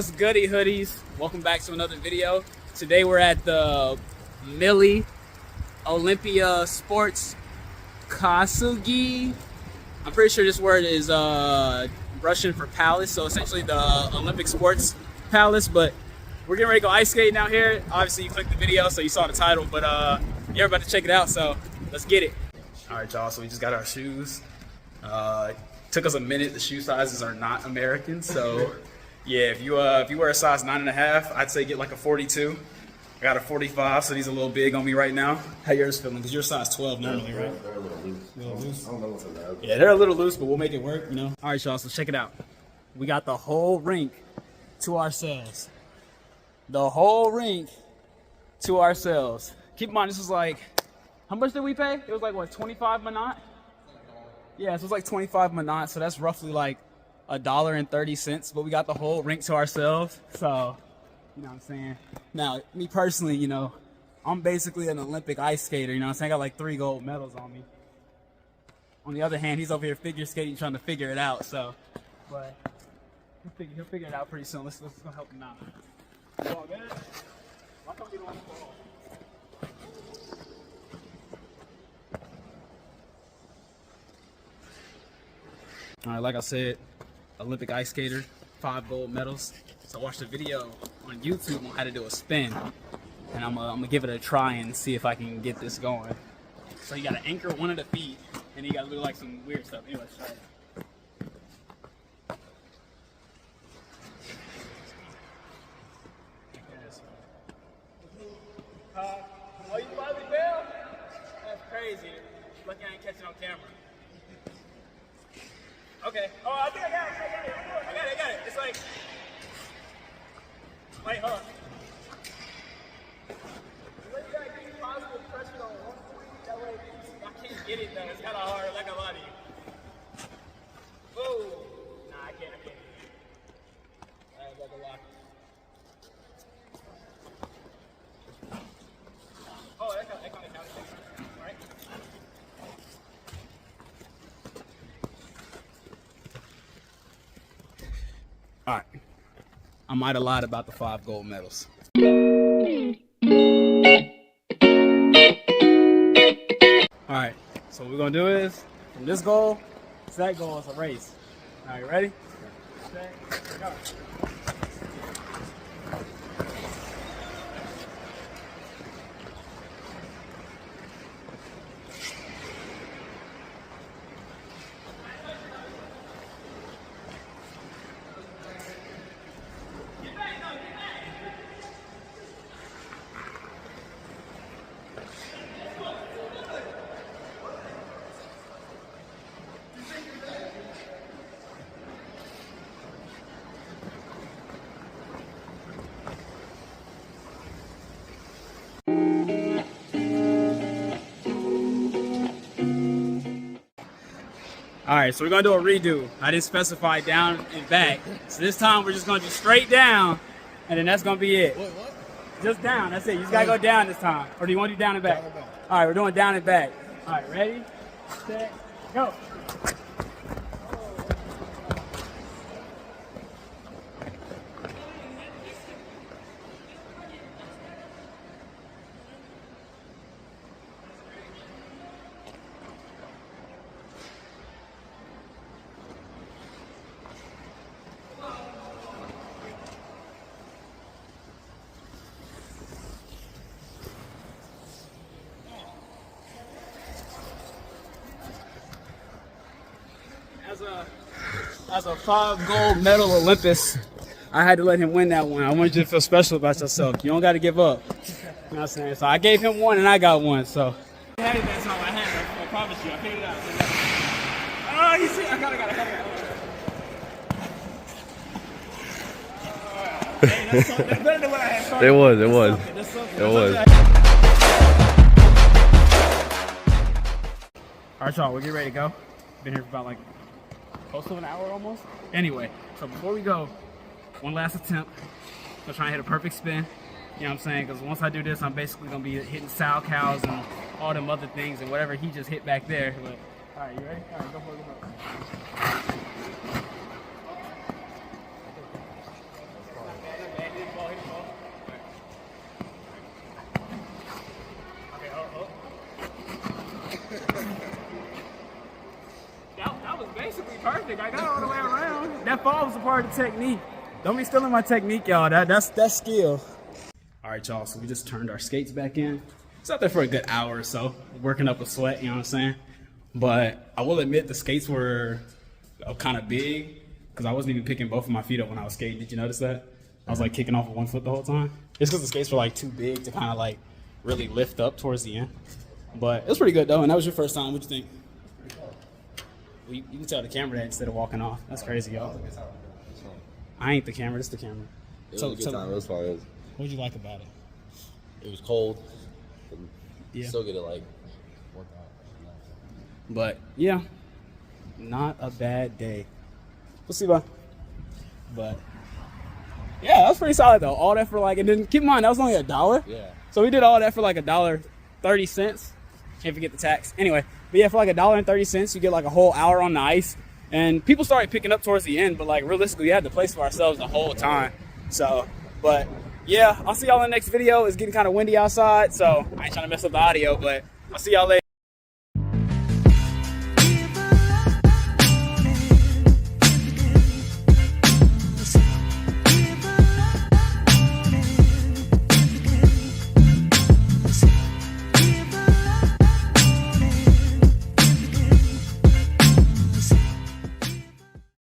What's goody hoodies? Welcome back to another video. Today we're at the Milli Olimpiýa Sports Köşgi. I'm pretty sure this word is Russian for palace, so essentially the Olympic Sports Palace, but we're getting ready to go ice skating out here. Obviously you clicked the video so you saw the title, but you're about to check it out, so let's get it. All right, y'all, so we just got our shoes. Took us a minute. The shoe sizes are not American, so yeah, if you wear a size 9.5, I'd say get like a 42. I got a 45, so these are a little big on me right now. How yours feeling? Because you're size 12 normally, right? They're a little loose. A little loose? I don't know what's in there. Yeah, they're a little loose, but we'll make it work, you know? All right, y'all, so check it out. We got the whole rink to ourselves. The whole rink to ourselves. Keep in mind, this was like, how much did we pay? It was like, what, 25 manat? Yeah, so it was like 25 manat, so that's roughly like $1.30, but we got the whole rink to ourselves, so, you know what I'm saying? Now, me personally, you know, I'm basically an Olympic ice skater, you know what I'm saying? I got like 3 gold medals on me. On the other hand, he's over here figure skating, trying to figure it out, so, but he'll figure it out pretty soon. Let's go help him out. You all good? Why can't we do one for all? All right, like I said, Olympic ice skater, 5 gold medals. So I watched a video on YouTube on how to do a spin, and I'm gonna give it a try and see if I can get this going. So you gotta anchor one of the feet, and you gotta do like some weird stuff. Anyway, let's try it. Oh, you finally failed? That's crazy. Lucky I ain't catching on camera. Okay. Oh, I think I got it. I got it. It's like, wait, hold on. You gotta keep positive pressure on one point. That way, I can't get it though. It's kind of hard, like a lot of you. Oh, nah, I can't. Alright, like a lock. Oh, that kind of counts. All right. All right, I might have lied about the 5 gold medals. All right, so what we're gonna do is, from this goal to that goal is a race. All right, ready? Set, go. All right, so we're gonna do a redo. I didn't specify down and back. So this time we're just gonna do straight down, and then that's gonna be it. What? Just down, that's it. You just gotta go down this time. Or do you wanna do down and back? Down and back. All right, we're doing down and back. All right, ready, set, go. As a 5 gold medal Olympus, I had to let him win that one. I wanted you to feel special about yourself. You don't got to give up. You know what I'm saying? So I gave him one and I got one. So I had it that time. I had it. I promise you. I figured it out. Oh, you see? I got it. Hey, that's better than what I had started. It was. All right, y'all, we're getting ready to go. Been here for about like close to an hour almost. Anyway, so before we go, one last attempt. I'm trying to hit a perfect spin. You know what I'm saying? Because once I do this, I'm basically going to be hitting sow cows and all them other things and whatever he just hit back there. But, all right, you ready? All right, go for it. perfect. I got all the way around. That fall was a part of the technique. Don't be stealing my technique, y'all. That's skill. All right, y'all, so we just turned our skates back in. It's out there for a good hour or so, working up a sweat, you know what I'm saying? But I will admit the skates were kind of big because I wasn't even picking both of my feet up when I was skating. Did you notice that? I was like kicking off with one foot the whole time. It's because the skates were like too big to kind of like really lift up towards the end. But it was pretty good though, and that was your first time. What'd you think? Well, you can tell the camera that instead of walking off. That's crazy, y'all. I ain't the camera, it's the camera. It was a good time. It was fun. What'd you like about it? It was cold. Yeah. Still get it like work out. But yeah, not a bad day. We'll see, bye. But yeah, that was pretty solid though. All that for like, and then keep in mind that was only $1. Yeah. So we did all that for like $1.30. Can't forget the tax. Anyway, but yeah, for like $1.30, you get like a whole hour on the ice. And people started picking up towards the end, but like realistically, we had the place for ourselves the whole time. So, but yeah, I'll see y'all in the next video. It's getting kind of windy outside, so I ain't trying to mess up the audio, but I'll see y'all later.